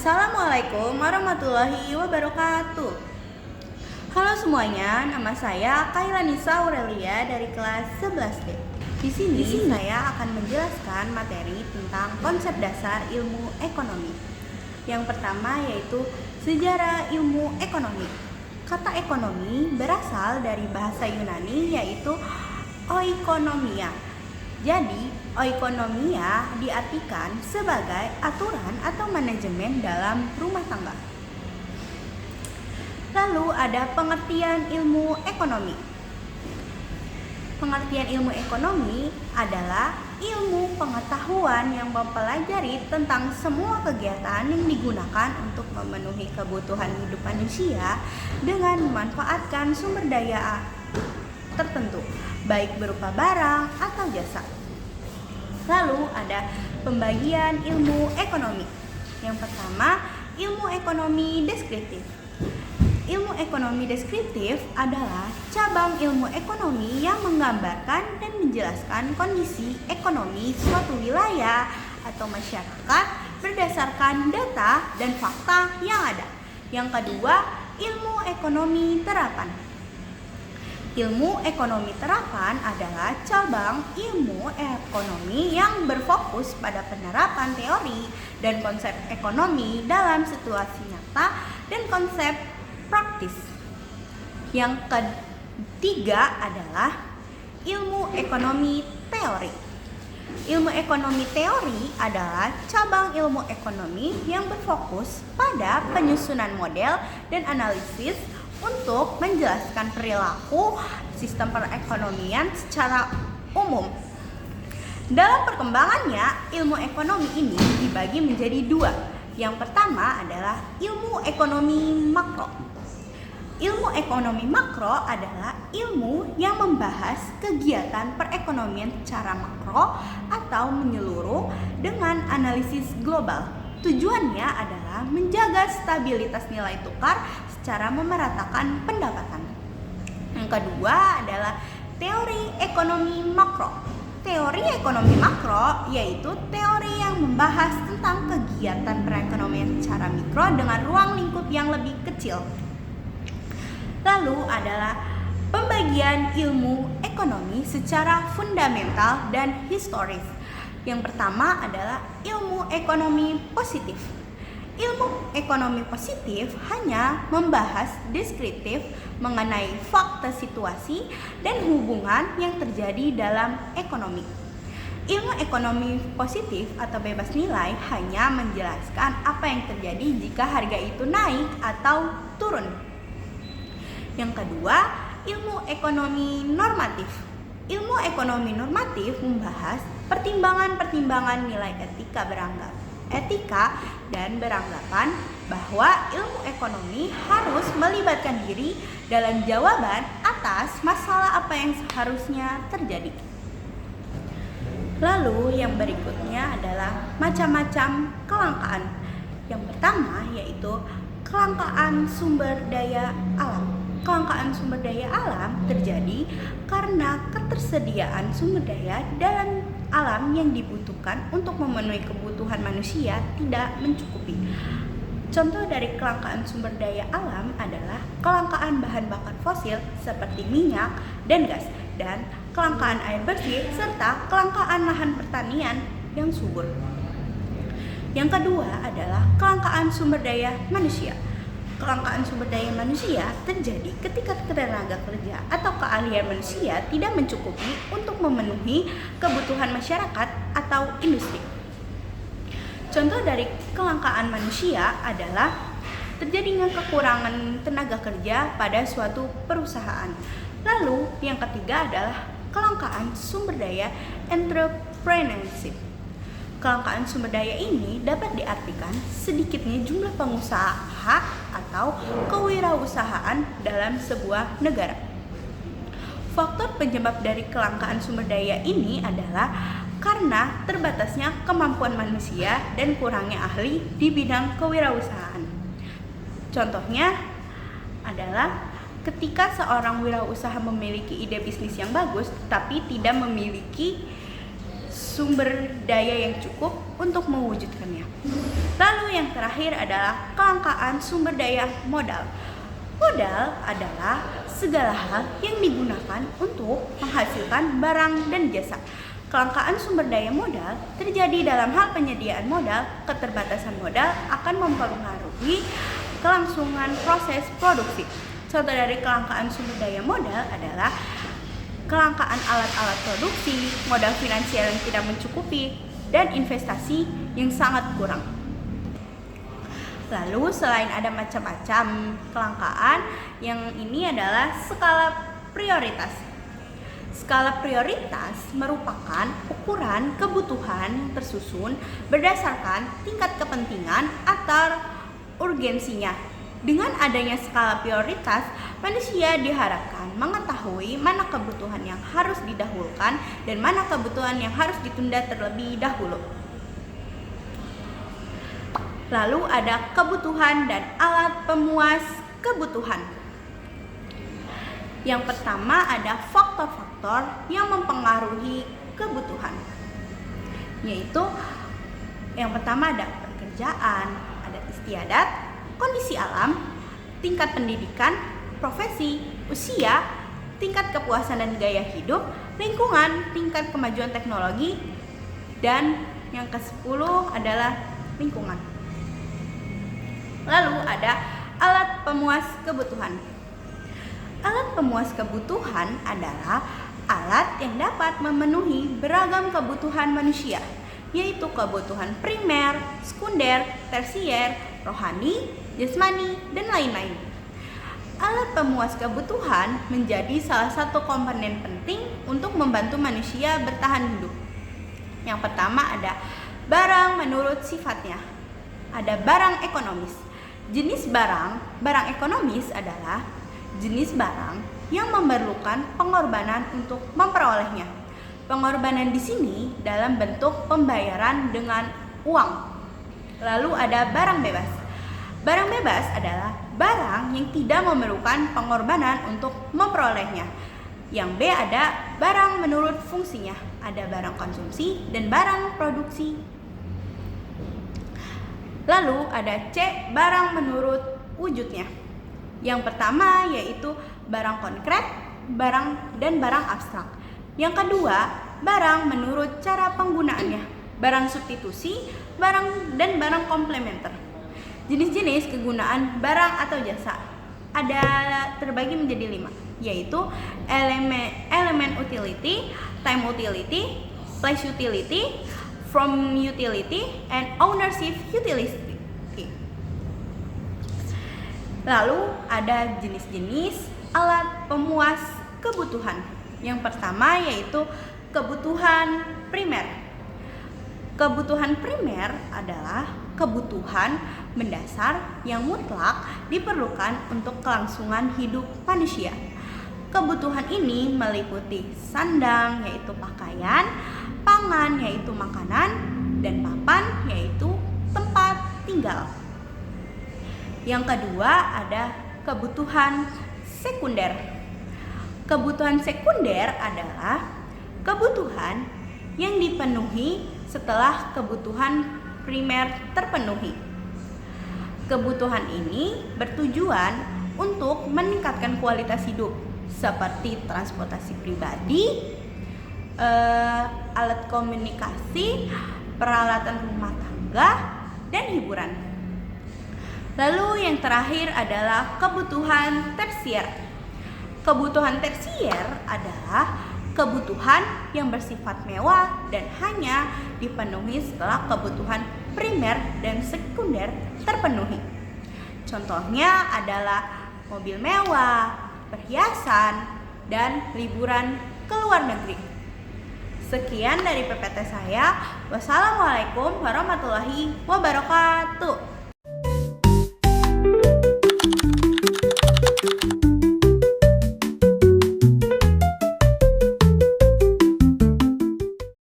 Assalamualaikum warahmatullahi wabarakatuh. Halo semuanya, nama saya Kailanisa Aurelia dari kelas 11D. Di sini saya akan menjelaskan materi tentang konsep dasar ilmu ekonomi. Yang pertama yaitu sejarah ilmu ekonomi. Kata ekonomi berasal dari bahasa Yunani yaitu oikonomia. Jadi, oikonomia diartikan sebagai aturan atau manajemen dalam rumah tangga. Lalu ada pengertian ilmu ekonomi. Pengertian ilmu ekonomi adalah ilmu pengetahuan yang mempelajari tentang semua kegiatan yang digunakan untuk memenuhi kebutuhan hidup manusia dengan memanfaatkan sumber daya tertentu, baik berupa barang atau jasa. Lalu ada pembagian ilmu ekonomi. Yang pertama, ilmu ekonomi deskriptif. Ilmu ekonomi deskriptif adalah cabang ilmu ekonomi yang menggambarkan dan menjelaskan kondisi ekonomi suatu wilayah atau masyarakat berdasarkan data dan fakta yang ada. Yang kedua, ilmu ekonomi terapan. Ilmu ekonomi terapan adalah cabang ilmu ekonomi yang berfokus pada penerapan teori dan konsep ekonomi dalam situasi nyata dan konsep praktis. Yang ketiga adalah ilmu ekonomi teori. Ilmu ekonomi teori adalah cabang ilmu ekonomi yang berfokus pada penyusunan model dan analisis untuk menjelaskan perilaku sistem perekonomian secara umum. Dalam perkembangannya, ilmu ekonomi ini dibagi menjadi dua. Yang pertama adalah ilmu ekonomi makro. Ilmu ekonomi makro adalah ilmu yang membahas kegiatan perekonomian secara makro atau menyeluruh dengan analisis global. Tujuannya adalah menjaga stabilitas nilai tukar secara memeratakan pendapatan. Yang kedua adalah teori ekonomi makro. Teori ekonomi makro yaitu teori yang membahas tentang kegiatan perekonomian secara mikro dengan ruang lingkup yang lebih kecil. Lalu adalah pembagian ilmu ekonomi secara fundamental dan historis. Yang pertama adalah ilmu ekonomi positif. Ilmu ekonomi positif hanya membahas deskriptif mengenai fakta situasi dan hubungan yang terjadi dalam ekonomi. Ilmu ekonomi positif atau bebas nilai hanya menjelaskan apa yang terjadi jika harga itu naik atau turun. Yang kedua, ilmu ekonomi normatif. Ilmu ekonomi normatif membahas pertimbangan-pertimbangan nilai etika dan beranggapan bahwa ilmu ekonomi harus melibatkan diri dalam jawaban atas masalah apa yang seharusnya terjadi. Lalu yang berikutnya adalah macam-macam kelangkaan. Yang pertama yaitu kelangkaan sumber daya alam. Kelangkaan sumber daya alam terjadi karena ketersediaan sumber daya dalam alam yang dibutuhkan untuk memenuhi kebutuhan manusia tidak mencukupi. Contoh dari kelangkaan sumber daya alam adalah kelangkaan bahan bakar fosil seperti minyak dan gas, dan kelangkaan air bersih serta kelangkaan lahan pertanian yang subur. Yang kedua adalah kelangkaan sumber daya manusia. Kelangkaan sumber daya manusia terjadi ketika tenaga kerja atau keahlian manusia tidak mencukupi untuk memenuhi kebutuhan masyarakat atau industri. Contoh dari kelangkaan manusia adalah terjadinya kekurangan tenaga kerja pada suatu perusahaan. Lalu yang ketiga adalah kelangkaan sumber daya entrepreneurship. Kelangkaan sumber daya ini dapat diartikan sedikitnya jumlah pengusaha atau kewirausahaan dalam sebuah negara. Faktor penyebab dari kelangkaan sumber daya ini adalah karena terbatasnya kemampuan manusia dan kurangnya ahli di bidang kewirausahaan. Contohnya adalah ketika seorang wirausaha memiliki ide bisnis yang bagus tapi tidak memiliki sumber daya yang cukup untuk mewujudkannya. Lalu yang terakhir adalah kelangkaan sumber daya modal. Modal adalah segala hal yang digunakan untuk menghasilkan barang dan jasa. Kelangkaan sumber daya modal terjadi dalam hal penyediaan modal. Keterbatasan modal akan mempengaruhi kelangsungan proses produksi. Contoh dari kelangkaan sumber daya modal adalah kelangkaan alat-alat produksi, modal finansial yang tidak mencukupi, dan investasi yang sangat kurang. Lalu selain ada macam-macam kelangkaan, yang ini adalah skala prioritas. Skala prioritas merupakan ukuran kebutuhan tersusun berdasarkan tingkat kepentingan atau urgensinya. Dengan adanya skala prioritas, manusia diharapkan mengetahui mana kebutuhan yang harus didahulukan dan mana kebutuhan yang harus ditunda terlebih dahulu. Lalu ada kebutuhan dan alat pemuas kebutuhan. Yang pertama ada faktor-faktor yang mempengaruhi kebutuhan, yaitu yang pertama ada pekerjaan, ada istiadat, kondisi alam, tingkat pendidikan, profesi, usia, tingkat kepuasan dan gaya hidup, lingkungan, tingkat kemajuan teknologi, dan yang ke-10 adalah lingkungan. Lalu ada alat pemuas kebutuhan. Alat pemuas kebutuhan adalah alat yang dapat memenuhi beragam kebutuhan manusia, yaitu kebutuhan primer, sekunder, tersier, rohani, jasmani, dan lain-lain. Alat pemuas kebutuhan menjadi salah satu komponen penting untuk membantu manusia bertahan hidup. Yang pertama ada barang menurut sifatnya. Ada barang ekonomis. Jenis barang ekonomis adalah jenis barang yang memerlukan pengorbanan untuk memperolehnya. Pengorbanan di sini dalam bentuk pembayaran dengan uang. Lalu ada barang bebas. Barang bebas adalah barang yang tidak memerlukan pengorbanan untuk memperolehnya. Yang B ada barang menurut fungsinya. Ada barang konsumsi dan barang produksi. Lalu ada C, barang menurut wujudnya. Yang pertama yaitu barang konkret, barang dan barang abstrak. Yang kedua, barang menurut cara penggunaannya, barang substitusi, barang dan barang komplementer. Jenis-jenis kegunaan barang atau jasa ada terbagi menjadi 5, yaitu elemen utility, time utility, place utility, from utility, and ownership utility. Lalu ada jenis-jenis alat pemuas kebutuhan. Yang pertama yaitu kebutuhan primer. Kebutuhan primer adalah kebutuhan mendasar yang mutlak diperlukan untuk kelangsungan hidup manusia. Kebutuhan ini meliputi sandang yaitu pakaian, pangan yaitu makanan, dan papan yaitu tempat tinggal. Yang kedua ada kebutuhan sekunder. Kebutuhan sekunder adalah kebutuhan yang dipenuhi setelah kebutuhan primer terpenuhi. Kebutuhan ini bertujuan untuk meningkatkan kualitas hidup seperti transportasi pribadi, alat komunikasi, peralatan rumah tangga, dan hiburan. Lalu yang terakhir adalah kebutuhan tersier. Kebutuhan tersier adalah kebutuhan yang bersifat mewah dan hanya dipenuhi setelah kebutuhan primer dan sekunder terpenuhi. Contohnya adalah mobil mewah, perhiasan, dan liburan ke luar negeri. Sekian dari PPT saya. Wassalamualaikum warahmatullahi wabarakatuh.